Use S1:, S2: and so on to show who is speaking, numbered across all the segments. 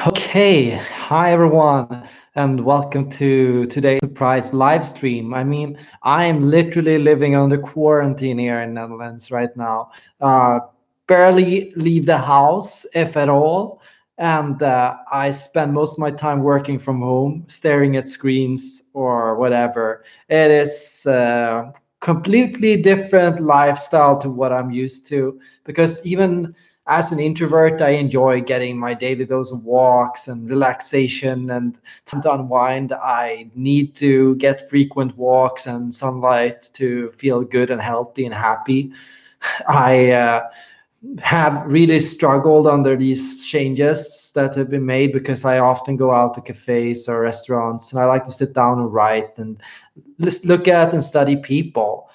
S1: Okay, hi everyone, and welcome to today's surprise live stream. I am literally living under quarantine here in Netherlands right now. Uh, Barely leave the house, if at all, and I spend most of my time working from home, staring at screens or whatever. It is completely different lifestyle to what I'm used to because even as an introvert, I enjoy getting my daily dose of walks and relaxation and time to unwind. I need to get frequent walks and sunlight to feel good and healthy and happy. I have really struggled under these changes that have been made because I often go out to cafes or restaurants and I like to sit down and write and look at and study people.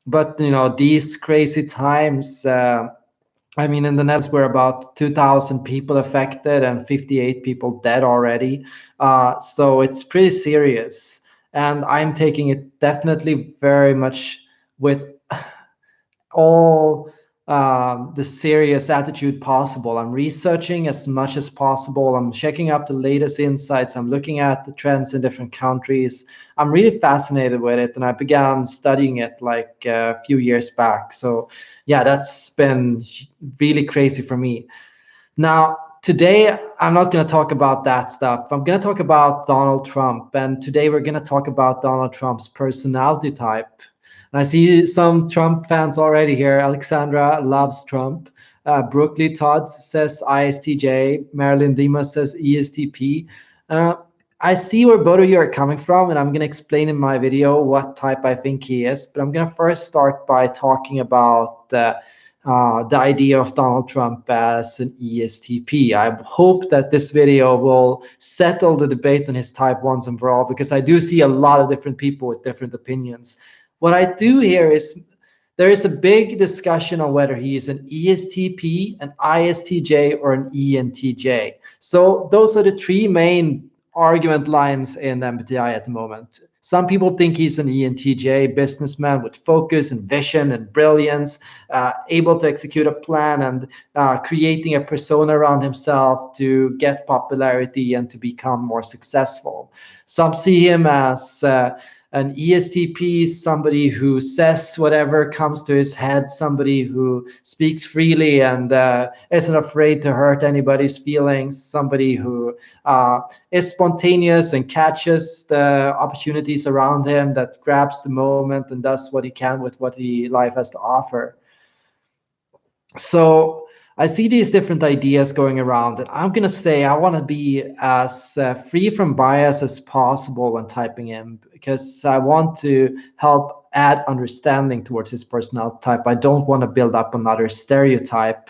S1: But these crazy times. In the Netherlands, we're about 2,000 people affected and 58 people dead already. So it's pretty serious. And I'm taking it definitely very much with all the serious attitude possible. I'm researching as much as possible. I'm checking up the latest insights. I'm looking at the trends in different countries. I'm really fascinated with it, and I began studying it like a few years back. So, yeah, that's been really crazy for me. Now, today, I'm not going to talk about that stuff. I'm going to talk about Donald Trump. And today, we're going to talk about Donald Trump's personality type. And I see some Trump fans already here. Alexandra loves Trump. Brooklyn Todd says ISTJ. Marilyn Dimas says ESTP. Uh, I see where both of you are coming from, and I'm going to explain in my video what type I think he is. But I'm going to first start by talking about the idea of Donald Trump as an ESTP. I hope that this video will settle the debate on his type once and for all, because I do see a lot of different people with different opinions. What I do here is there is a big discussion on whether he is an ESTP, an ISTJ, or an ENTJ. So those are the three main argument lines in MBTI at the moment. Some people think he's an ENTJ, businessman with focus and vision and brilliance, able to execute a plan and creating a persona around himself to get popularity and to become more successful. Some see him as an ESTP, somebody who says whatever comes to his head, somebody who speaks freely and isn't afraid to hurt anybody's feelings, somebody who is spontaneous and catches the opportunities around him, that grabs the moment and does what he can with what life has to offer. So I see these different ideas going around, and I'm going to say I want to be as free from bias as possible when typing in, because I want to help add understanding towards his personality type. I don't want to build up another stereotype.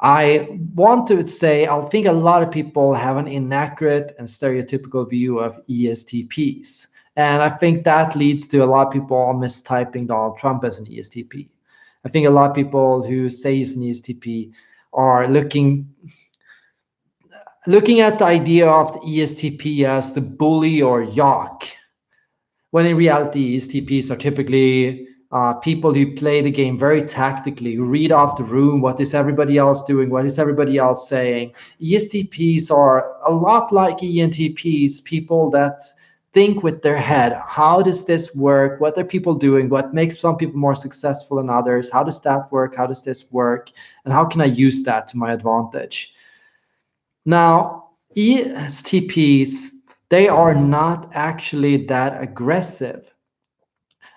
S1: I want to say I think a lot of people have an inaccurate and stereotypical view of ESTPs. And I think that leads to a lot of people mistyping Donald Trump as an ESTP. I think a lot of people who say he's an ESTP are looking at the idea of the ESTP as the bully or yock, when in reality, ESTPs are typically people who play the game very tactically, who read off the room, what is everybody else doing, what is everybody else saying. ESTPs are a lot like ENTPs, people that think with their head. How does this work? What are people doing? What makes some people more successful than others? How does that work? How does this work? And how can I use that to my advantage? Now, ESTPs, they are not actually that aggressive.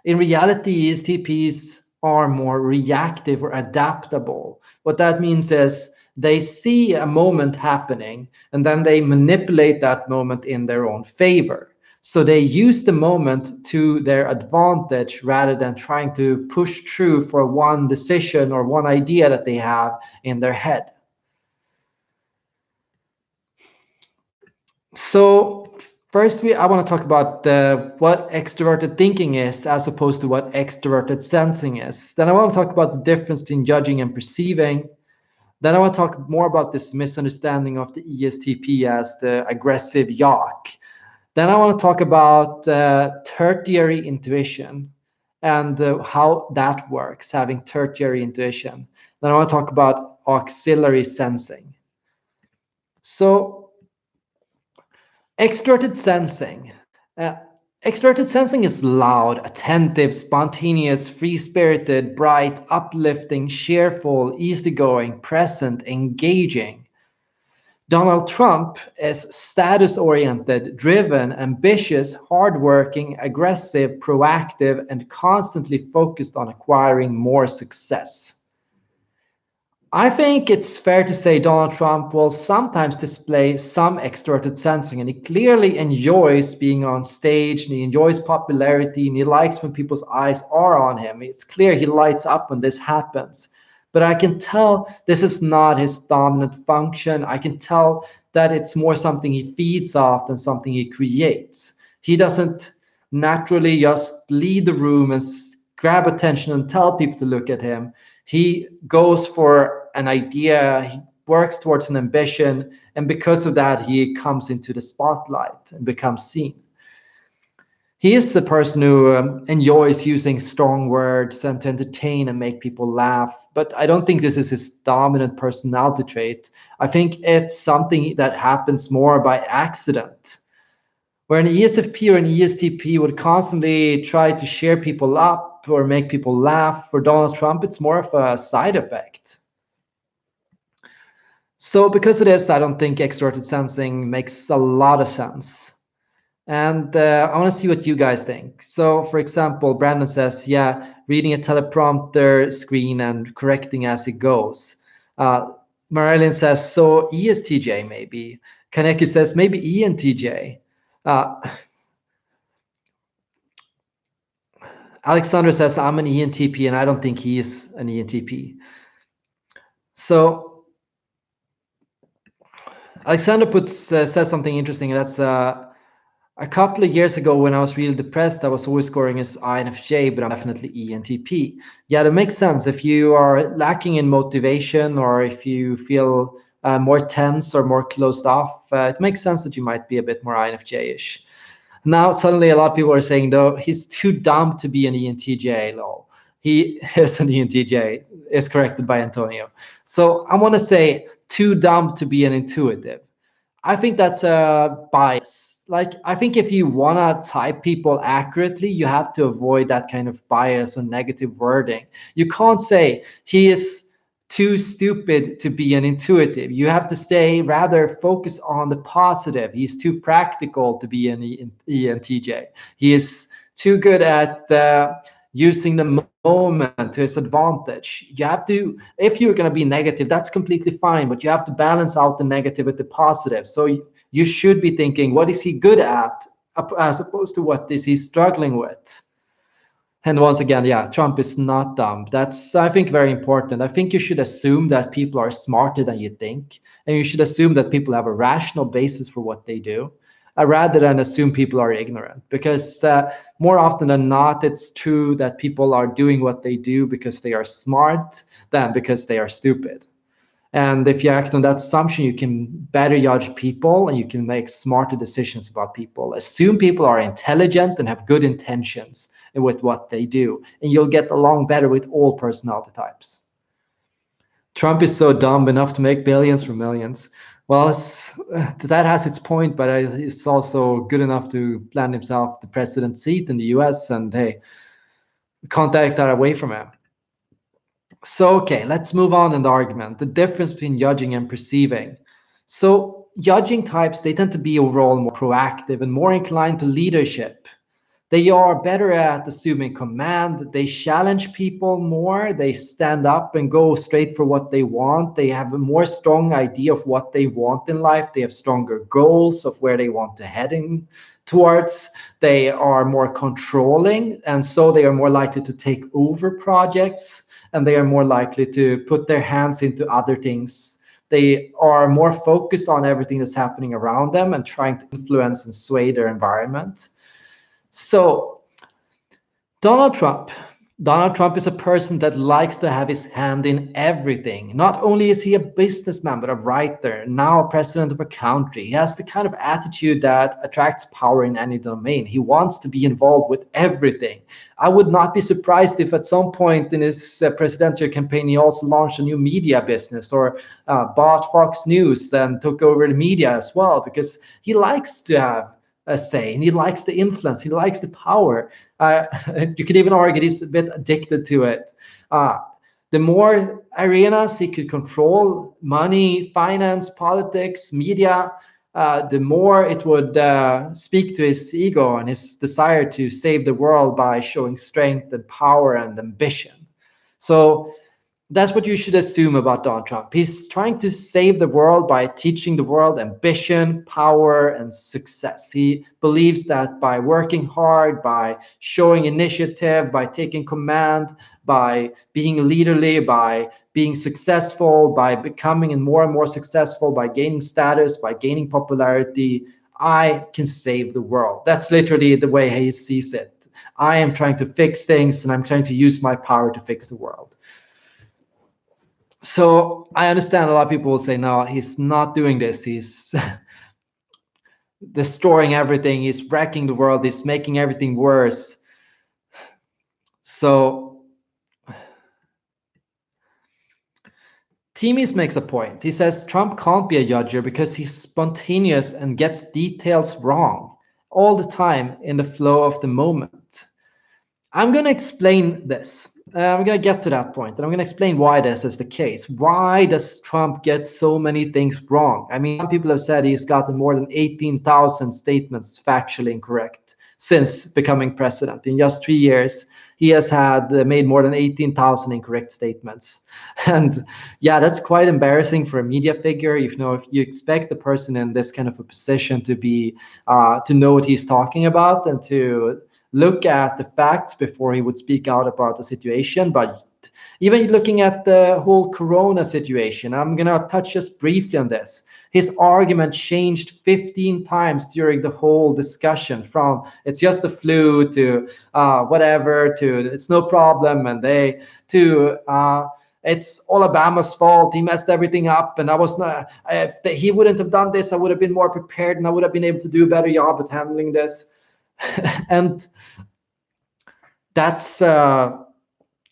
S1: In reality, ESTPs are more reactive or adaptable. What that means is they see a moment happening and then they manipulate that moment in their own favor. So they use the moment to their advantage rather than trying to push through for one decision or one idea that they have in their head. So first, I want to talk about what extroverted thinking is as opposed to what extroverted sensing is. Then I want to talk about the difference between judging and perceiving. Then I want to talk more about this misunderstanding of the ESTP as the aggressive yock. Then I want to talk about tertiary intuition and how that works, having tertiary intuition. Then I want to talk about auxiliary sensing. So Extroverted sensing. Uh, Extroverted sensing is loud, attentive, spontaneous, free-spirited, bright, uplifting, cheerful, easygoing, present, engaging. Donald Trump is status-oriented, driven, ambitious, hardworking, aggressive, proactive, and constantly focused on acquiring more success. I think it's fair to say Donald Trump will sometimes display some extroverted sensing, and he clearly enjoys being on stage, and he enjoys popularity, and he likes when people's eyes are on him. It's clear he lights up when this happens. But I can tell this is not his dominant function. I can tell that it's more something he feeds off than something he creates. He doesn't naturally just lead the room and grab attention and tell people to look at him. He goes for an idea, he works towards an ambition, and because of that, he comes into the spotlight and becomes seen. He is the person who enjoys using strong words and to entertain and make people laugh. But I don't think this is his dominant personality trait. I think it's something that happens more by accident. Where an ESFP or an ESTP would constantly try to cheer people up or make people laugh, for Donald Trump, it's more of a side effect. So because of this, I don't think extroverted sensing makes a lot of sense. And I want to see what you guys think. So, for example, Brandon says, yeah, reading a teleprompter screen and correcting as it goes. Marilyn says, so ESTJ maybe. Kaneki says, maybe ENTJ. Alexander says, I'm an ENTP, and I don't think he is an ENTP. So Alexander says something interesting, and that's a couple of years ago when I was really depressed, I was always scoring as INFJ, but I'm definitely ENTP. Yeah, that makes sense. If you are lacking in motivation, or if you feel more tense or more closed off, it makes sense that you might be a bit more INFJ-ish. Now, suddenly a lot of people are saying, though, he's too dumb to be an ENTJ. Lol. He is an ENTJ, is corrected by Antonio. So I want to say too dumb to be an intuitive. I think that's a bias. Like, I think if you want to type people accurately, you have to avoid that kind of bias or negative wording. You can't say he is too stupid to be an intuitive. You have to stay rather focused on the positive. He's too practical to be an ENTJ. He is too good at using the moment to his advantage. You have to, if you're going to be negative, that's completely fine, but you have to balance out the negative with the positive. So you should be thinking, what is he good at, as opposed to what is he struggling with? And once again, yeah, Trump is not dumb. That's, I think, very important. I think you should assume that people are smarter than you think, and you should assume that people have a rational basis for what they do, rather than assume people are ignorant. Because more often than not, it's true that people are doing what they do because they are smart than because they are stupid. And if you act on that assumption, you can better judge people and you can make smarter decisions about people. Assume people are intelligent and have good intentions with what they do, and you'll get along better with all personality types. Trump is so dumb enough to make billions from millions. Well, that has its point, but it's also good enough to land himself the president's seat in the US, and hey, we can't take that away from him. So, okay, let's move on in the argument. The difference between judging and perceiving. So, judging types, they tend to be overall more proactive and more inclined to leadership. They are better at assuming command. They challenge people more. They stand up and go straight for what they want. They have a more strong idea of what they want in life. They have stronger goals of where they want to head in towards. They are more controlling, and so they are more likely to take over projects, and they are more likely to put their hands into other things. They are more focused on everything that's happening around them and trying to influence and sway their environment. So, Donald Trump, Donald Trump is a person that likes to have his hand in everything. Not only is he a businessman, but a writer, now president of a country. He has the kind of attitude that attracts power in any domain. He wants to be involved with everything. I would not be surprised if at some point in his presidential campaign, he also launched a new media business or bought Fox News and took over the media as well, because he likes to have a say and he likes the influence, he likes the power. You could even argue he's a bit addicted to it. The more arenas he could control, money, finance, politics, media, the more it would speak to his ego and his desire to save the world by showing strength and power and ambition. So that's what you should assume about Donald Trump. He's trying to save the world by teaching the world ambition, power, and success. He believes that by working hard, by showing initiative, by taking command, by being leaderly, by being successful, by becoming more and more successful, by gaining status, by gaining popularity, I can save the world. That's literally the way he sees it. I am trying to fix things and I'm trying to use my power to fix the world. So I understand a lot of people will say, no, he's not doing this. He's destroying everything. He's wrecking the world. He's making everything worse. So Timis makes a point. He says Trump can't be a judger because he's spontaneous and gets details wrong all the time in the flow of the moment. I'm going to explain this. I'm going to get to that point, and I'm going to explain why this is the case. Why does Trump get so many things wrong? I mean, some people have said he's gotten more than 18,000 statements factually incorrect since becoming president. In just 3 years, he has had made more than 18,000 incorrect statements. And yeah, that's quite embarrassing for a media figure. If you expect the person in this kind of a position to be to know what he's talking about and to look at the facts before he would speak out about the situation. But even looking at the whole corona situation, I'm going to touch just briefly on this. His argument changed 15 times during the whole discussion, from it's just a flu to whatever to it's no problem, and it's all Alabama's fault. He messed everything up, and I was not. If he wouldn't have done this, I would have been more prepared, and I would have been able to do a better job at handling this. And that's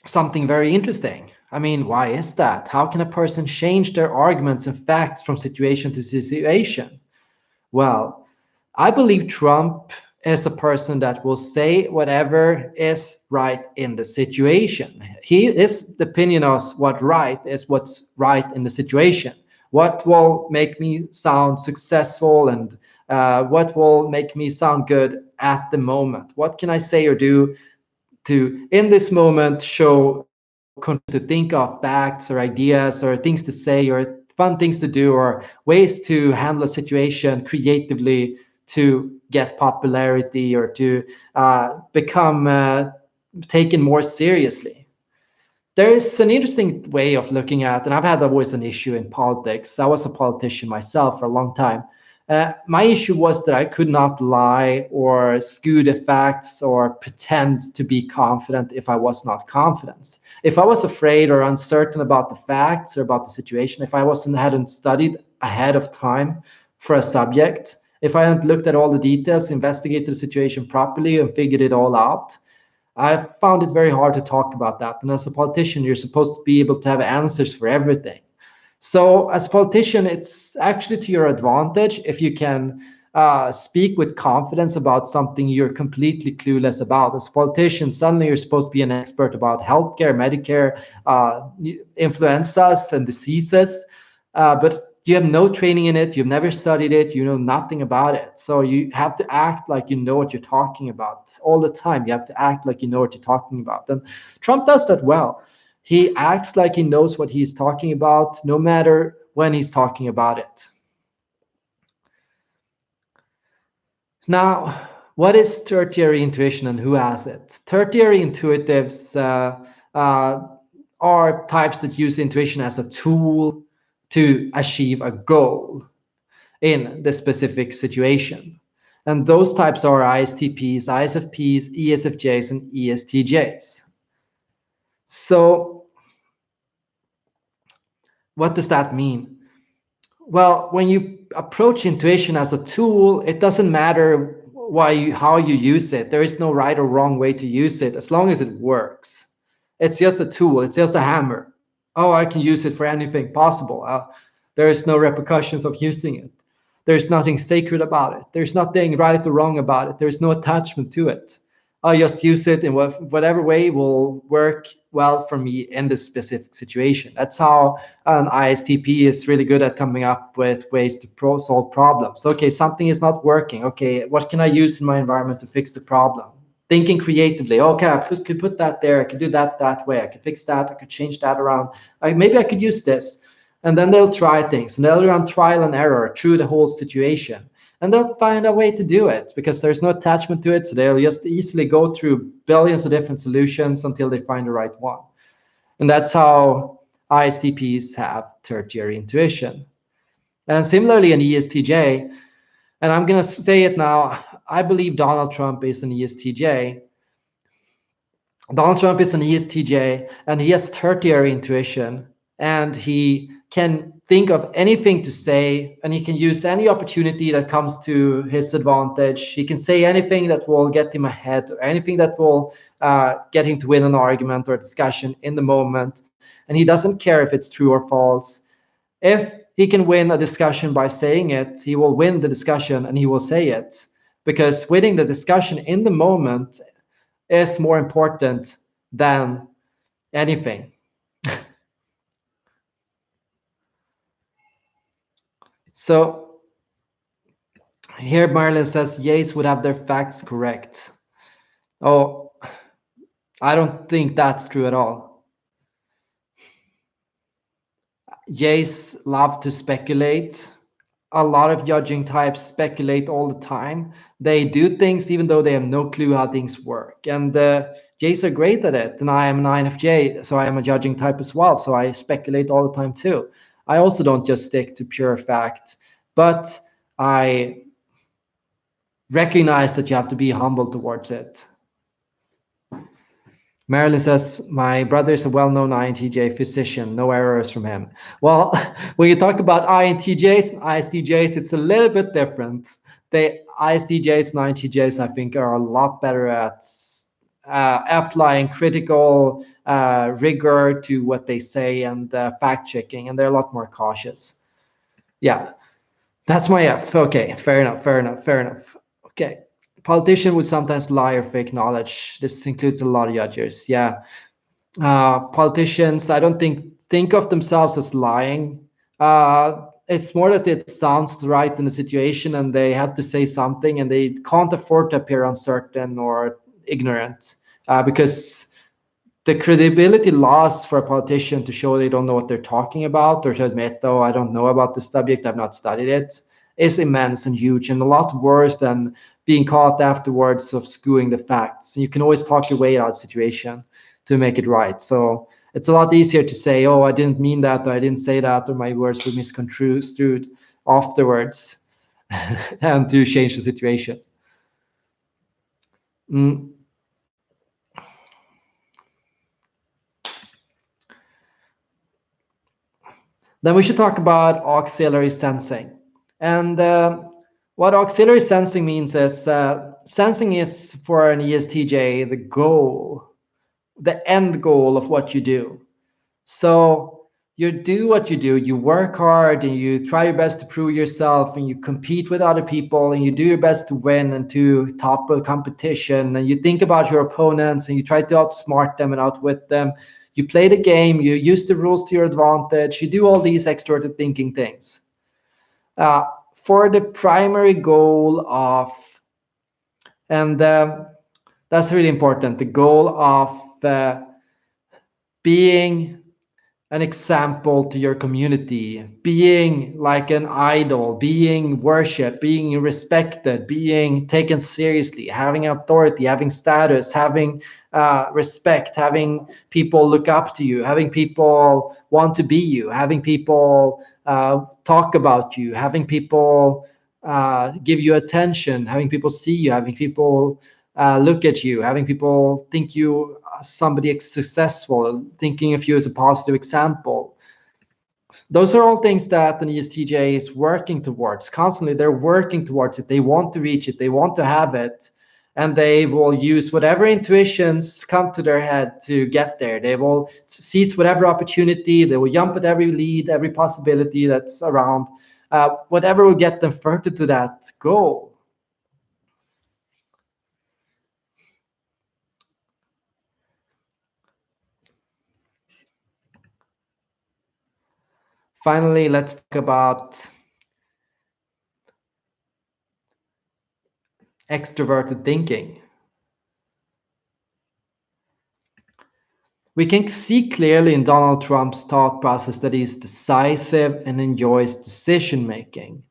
S1: something very interesting. I mean, why is that? How can a person change their arguments and facts from situation to situation? Well, I believe Trump is a person that will say whatever is right in the situation. His opinion of what's right in the situation. What will make me sound successful, and what will make me sound good at the moment? What can I say or do to, in this moment, show to think of facts or ideas or things to say or fun things to do or ways to handle a situation creatively to get popularity or to become taken more seriously. There is an interesting way of looking at, and I've had always an issue in politics. I was a politician myself for a long time. My issue was that I could not lie or skew the facts or pretend to be confident if I was not confident. If I was afraid or uncertain about the facts or about the situation, if I hadn't studied ahead of time for a subject, if I hadn't looked at all the details, investigated the situation properly, and figured it all out, I found it very hard to talk about that. And as a politician, you're supposed to be able to have answers for everything. So as a politician, it's actually to your advantage if you can speak with confidence about something you're completely clueless about. As a politician, suddenly you're supposed to be an expert about healthcare, Medicare, influenzas and diseases, but you have no training in it, you've never studied it, you know nothing about it. So you have to act like you know what you're talking about all the time. You have to act like you know what you're talking about. And Trump does that well. He acts like he knows what he's talking about, no matter when he's talking about it. Now, what is tertiary intuition and who has it? Tertiary intuitives are types that use intuition as a tool to achieve a goal in the specific situation. And those types are ISTPs, ISFPs, ESFJs, and ESTJs. So what does that mean? Well, when you approach intuition as a tool, it doesn't matter how you use it. There is no right or wrong way to use it as long as it works. It's just a tool. It's just a hammer. Oh, I can use it for anything possible. There is no repercussions of using it. There's nothing sacred about it. There's nothing right or wrong about it. There's no attachment to it. I just use it in whatever way will work well for me in this specific situation. That's how an ISTP is really good at coming up with ways to solve problems. Okay, something is not working. Okay, what can I use in my environment to fix the problem? Thinking creatively. Okay, could put that there. I could do that way. I could fix that. I could change that around. Maybe I could use this. And then they'll try things, and they'll run trial and error through the whole situation. And they'll find a way to do it because there's no attachment to it. So they'll just easily go through billions of different solutions until they find the right one. And that's how ISTPs have tertiary intuition. And similarly, an ESTJ, and I'm going to say it now, I believe Donald Trump is an ESTJ. Donald Trump is an ESTJ, and he has tertiary intuition, and he can think of anything to say, and he can use any opportunity that comes to his advantage. He can say anything that will get him ahead, or anything that will get him to win an argument or a discussion in the moment. And he doesn't care if it's true or false. If he can win a discussion by saying it, he will win the discussion and he will say it. Because winning the discussion in the moment is more important than anything. So here Marilyn says Yates would have their facts correct. Oh, I don't think that's true at all. Jays love to speculate. A lot of judging types speculate all the time. They do things even though they have no clue how things work. And Jays are great at it. And I am an INFJ, so I am a judging type as well. So I speculate all the time too. I also don't just stick to pure fact, but I recognize that you have to be humble towards it. Marilyn says, my brother is a well-known INTJ physician. No errors from him. Well, when you talk about INTJs and ISTJs, it's a little bit different. The ISTJs and INTJs, I think, are a lot better at applying critical rigor to what they say and fact-checking, and they're a lot more cautious. Yeah, that's my F. Okay, fair enough. Okay. Politician would sometimes lie or fake knowledge. This includes a lot of judges. Yeah. Politicians, I don't think of themselves as lying. It's more that it sounds right in the situation and they have to say something and they can't afford to appear uncertain or ignorant because the credibility loss for a politician to show they don't know what they're talking about or to admit, oh, I don't know about the subject, I've not studied it, is immense and huge and a lot worse than being caught afterwards of skewing the facts. You can always talk your way out of the situation to make it right. So it's a lot easier to say, oh, I didn't mean that, or I didn't say that, or my words were misconstrued afterwards and to change the situation. Then we should talk about auxiliary sensing. And what auxiliary sensing means is sensing is for an ESTJ the goal, the end goal of what you do. So you do what you do, you work hard and you try your best to prove yourself and you compete with other people and you do your best to win and to top a competition and you think about your opponents and you try to outsmart them and outwit them. You play the game, you use the rules to your advantage, you do all these extraverted thinking things. For the primary goal of, and that's really important, the goal of being an example to your community, being like an idol, being worshipped, being respected, being taken seriously, having authority, having status, having respect, having people look up to you, having people want to be you, having people talk about you, having people give you attention, having people see you, having people look at you, having people think you somebody successful, thinking of you as a positive example. Those are all things that an ESTJ is working towards constantly. They're working towards it. They want to reach it. They want to have it. And they will use whatever intuitions come to their head to get there. They will seize whatever opportunity. They will jump at every lead, every possibility that's around, whatever will get them further to that goal. Finally, let's talk about extroverted thinking. We can see clearly in Donald Trump's thought process that he's decisive and enjoys decision making.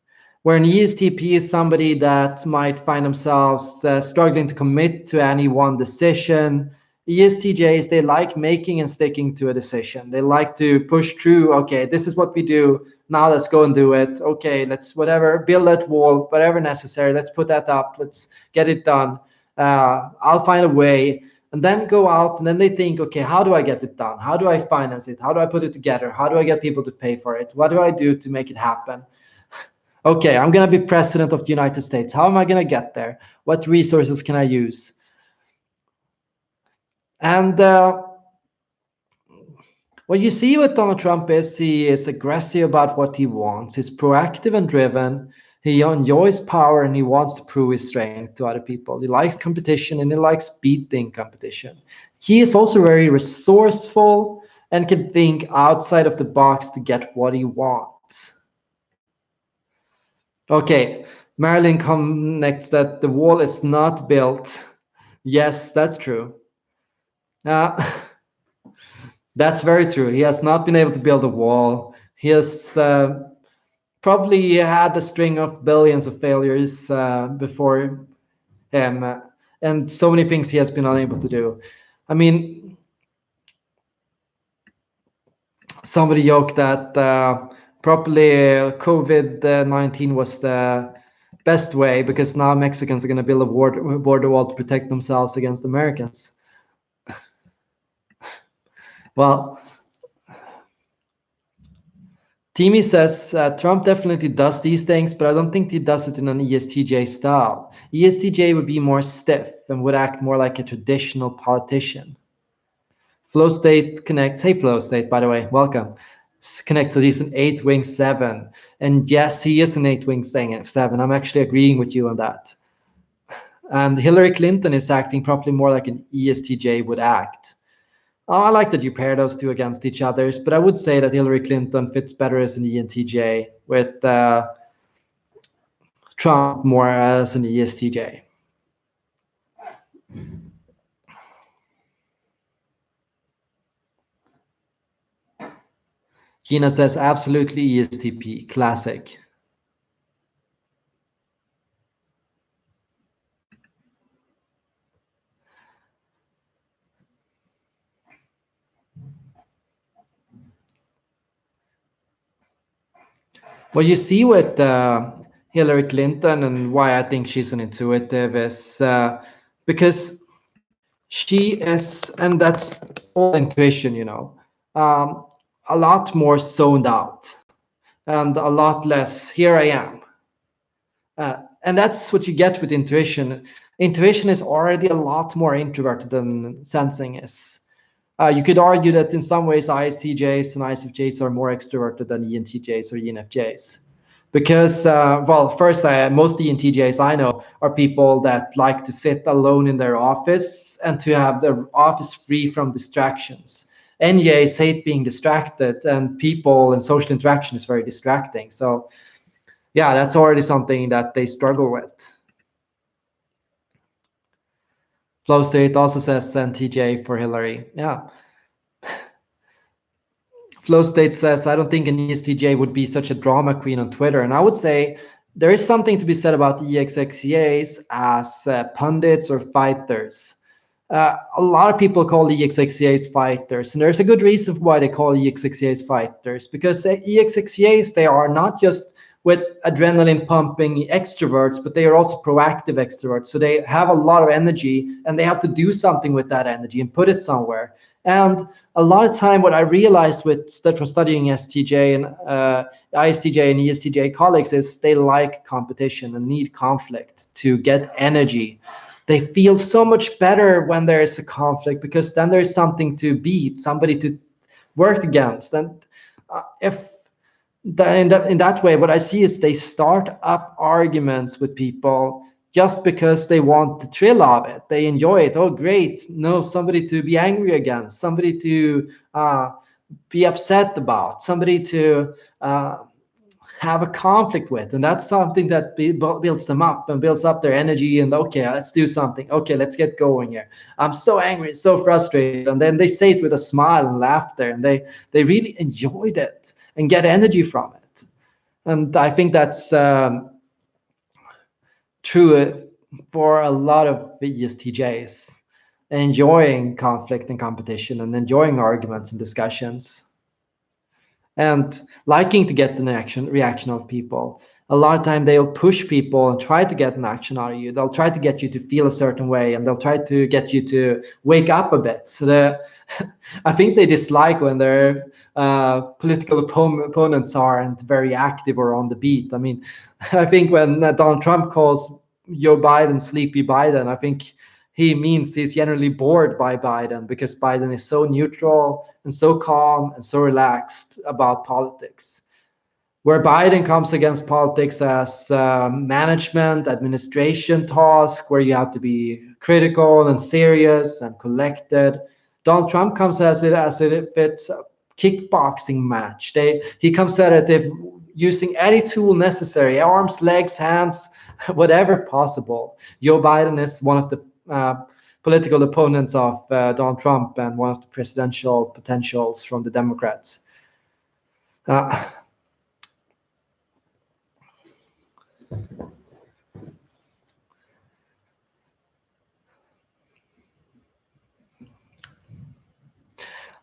S1: Where an ESTP is somebody that might find themselves struggling to commit to any one decision. ESTJs, they like making and sticking to a decision. They like to push through, okay, this is what we do. Now let's go and do it. Okay, let's whatever, build that wall, whatever necessary. Let's put that up. Let's get it done. I'll find a way. And then go out and then they think, okay, how do I get it done? How do I finance it? How do I put it together? How do I get people to pay for it? What do I do to make it happen? Okay, I'm going to be president of the United States. How am I going to get there? What resources can I use? And what you see with Donald Trump is he is aggressive about what he wants. He's proactive and driven. He enjoys power and he wants to prove his strength to other people. He likes competition and he likes beating competition. He is also very resourceful and can think outside of the box to get what he wants. Okay, Marilyn connects that the wall is not built. Yes, that's true. That's very true. He has not been able to build a wall. He has probably had a string of billions of failures before him, and so many things he has been unable to do. I mean, somebody joked that probably COVID-19 was the best way because now Mexicans are going to build a border wall to protect themselves against Americans. Well, Timmy says Trump definitely does these things, but I don't think he does it in an ESTJ style. ESTJ would be more stiff and would act more like a traditional politician. Flow State connects. Hey, Flow State, by the way, welcome. Connected, he's an 8-wing 7. And yes, he is an 8-wing 7. I'm actually agreeing with you on that. And Hillary Clinton is acting probably more like an ESTJ would act. I like that you pair those two against each other, but I would say that Hillary Clinton fits better as an ENTJ with Trump more as an ESTJ. Gina says, absolutely ESTP, classic. What you see with Hillary Clinton and why I think she's an intuitive is because she is, and that's all intuition, you know, a lot more zoned out and a lot less, here I am. And that's what you get with intuition. Intuition is already a lot more introverted than sensing is. You could argue that in some ways ISTJs and ISFJs are more extroverted than ENTJs or ENFJs. Because, well, first, most ENTJs I know are people that like to sit alone in their office and to have their office free from distractions. NJs hate being distracted, and people and social interaction is very distracting. So, yeah, that's already something that they struggle with. Flow State also says NTJ for Hillary. Yeah. Flow State says, I don't think an ESTJ would be such a drama queen on Twitter. And I would say there is something to be said about EXXJs as pundits or fighters. A lot of people call EXXJs fighters. And there's a good reason why they call EXXJs fighters. Because EXXJs, they are not just with adrenaline pumping extroverts, but they are also proactive extroverts. So they have a lot of energy and they have to do something with that energy and put it somewhere. And a lot of time, what I realized from studying STJ and ISTJ and ESTJ colleagues is they like competition and need conflict to get energy. They feel so much better when there is a conflict because then there is something to beat, somebody to work against. And if in that way, what I see is they start up arguments with people just because they want the thrill of it. They enjoy it. Oh, great. No, somebody to be angry against, somebody to be upset about, somebody to have a conflict with. And that's something that builds them up and builds up their energy. And okay, let's do something. Okay, let's get going here. I'm so angry, so frustrated. And then they say it with a smile and laughter. And they really enjoyed it and get energy from it. And I think that's true for a lot of ESTJs, enjoying conflict and competition and enjoying arguments and discussions and liking to get an reaction of people. A lot of time they'll push people and try to get an action out of you. They'll try to get you to feel a certain way and they'll try to get you to wake up a bit. So I think they dislike when their political opponents aren't very active or on the beat. I mean, I think when Donald Trump calls Joe Biden sleepy Biden, I think he means he's generally bored by Biden because Biden is so neutral and so calm and so relaxed about politics. Where Biden comes against politics as management, administration task, where you have to be critical and serious and collected. Donald Trump comes as if it's a kickboxing match. He comes at it if using any tool necessary, arms, legs, hands, whatever possible. Joe Biden is one of the political opponents of Donald Trump and one of the presidential potentials from the Democrats.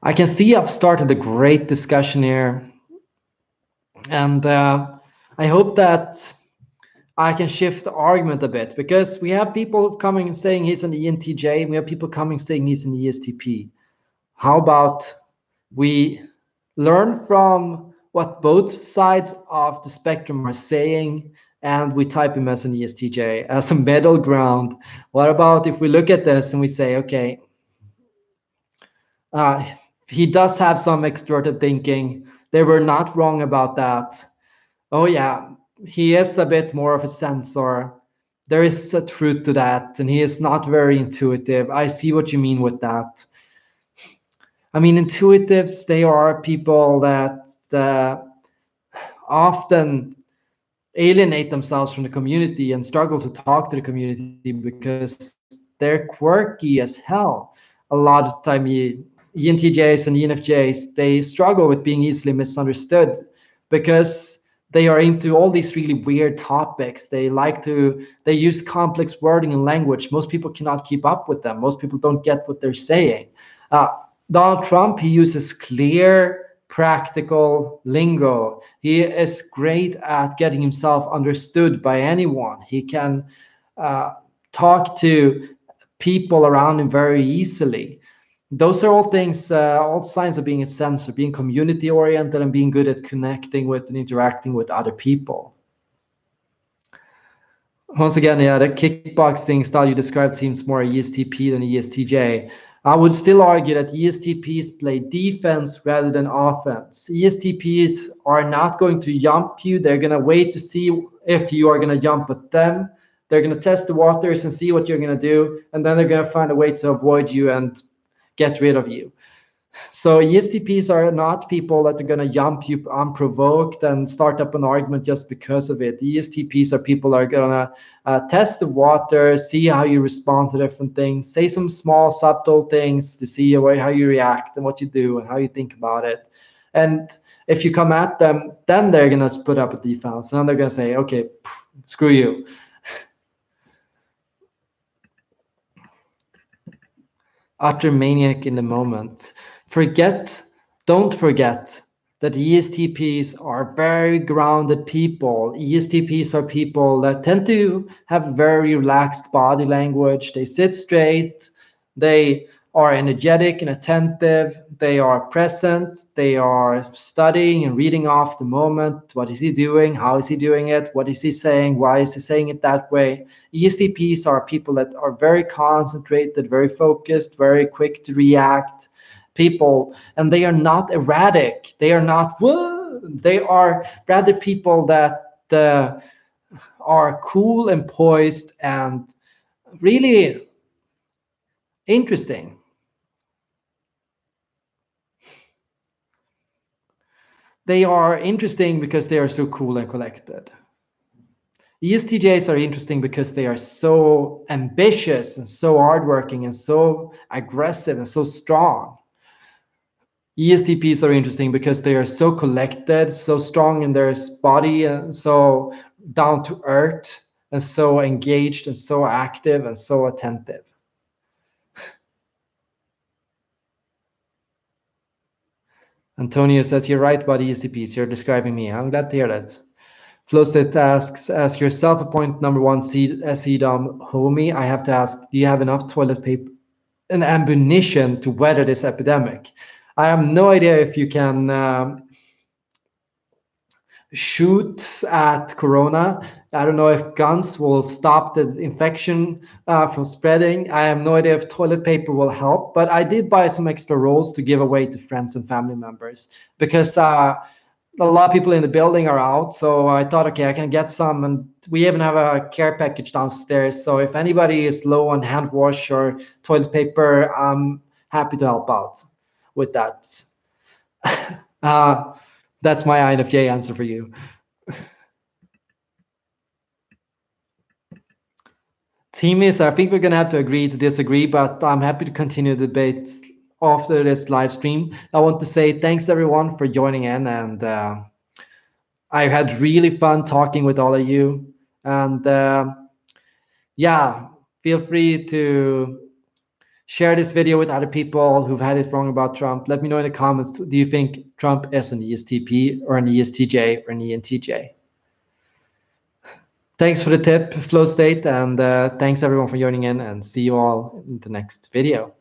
S1: I can see I've started a great discussion here, and I hope that I can shift the argument a bit because we have people coming and saying he's an ENTJ, and we have people coming saying he's an ESTP. How about we learn from what both sides of the spectrum are saying and we type him as an ESTJ, as a middle ground? What about if we look at this and we say, okay, he does have some extroverted thinking. They were not wrong about that. Oh yeah, he is a bit more of a sensor. There is a truth to that, and he is not very intuitive. I see what you mean with that. I mean, intuitives, they are people that often alienate themselves from the community and struggle to talk to the community because they're quirky as hell. A lot of time, ENTJs and ENFJs, they struggle with being easily misunderstood because they are into all these really weird topics. They use complex wording and language. Most people cannot keep up with them. Most people don't get what they're saying. Donald Trump, he uses clear, practical lingo. He is great at getting himself understood by anyone. He can talk to people around him very easily. Those are all things, all signs of being a sensor, being community oriented and being good at connecting with and interacting with other people. Once again, yeah, the kickboxing style you described seems more ESTP than ESTJ. I would still argue that ESTPs play defense rather than offense. ESTPs are not going to jump you. They're going to wait to see if you are going to jump at them. They're going to test the waters and see what you're going to do. And then they're going to find a way to avoid you and get rid of you. So ESTPs are not people that are going to jump you unprovoked and start up an argument just because of it. ESTPs are people that are going to test the water, see how you respond to different things, say some small subtle things to see how you react and what you do and how you think about it. And if you come at them, then they're going to put up a defense. And then they're going to say, okay, screw you. Utter maniac in the moment. Don't forget that ESTPs are very grounded people. ESTPs are people that tend to have very relaxed body language. They sit straight. They are energetic and attentive. They are present. They are studying and reading off the moment. What is he doing? How is he doing it? What is he saying? Why is he saying it that way? ESTPs are people that are very concentrated, very focused, very quick to react people, and they are not erratic. They are not whoa. They are rather people that are cool and poised and really interesting. They are interesting because they are so cool and collected. ESTJs are interesting because they are so ambitious and so hardworking and so aggressive and so strong. ESTPs are interesting because they are so collected, so strong in their body, and so down to earth, and so engaged, and so active, and so attentive. Antonio says, you're right about ESTPs. You're describing me. I'm glad to hear that. Flowstate asks, as your self-appointed number one SEDOM homie, I have to ask, do you have enough toilet paper and ammunition to weather this epidemic? I have no idea if you can shoot at corona. I don't know if guns will stop the infection from spreading. I have no idea if toilet paper will help, but I did buy some extra rolls to give away to friends and family members because a lot of people in the building are out. So I thought, okay, I can get some. And we even have a care package downstairs. So if anybody is low on hand wash or toilet paper, I'm happy to help out with that. That's my INFJ answer for you. Teamies, I think we're going to have to agree to disagree, but I'm happy to continue the debate after this live stream. I want to say thanks everyone for joining in, and I had really fun talking with all of you. And yeah, feel free to share this video with other people who've had it wrong about Trump. Let me know in the comments, do you think Trump is an ESTP or an ESTJ or an ENTJ? Thanks for the tip, Flow State, and thanks everyone for joining in, and see you all in the next video.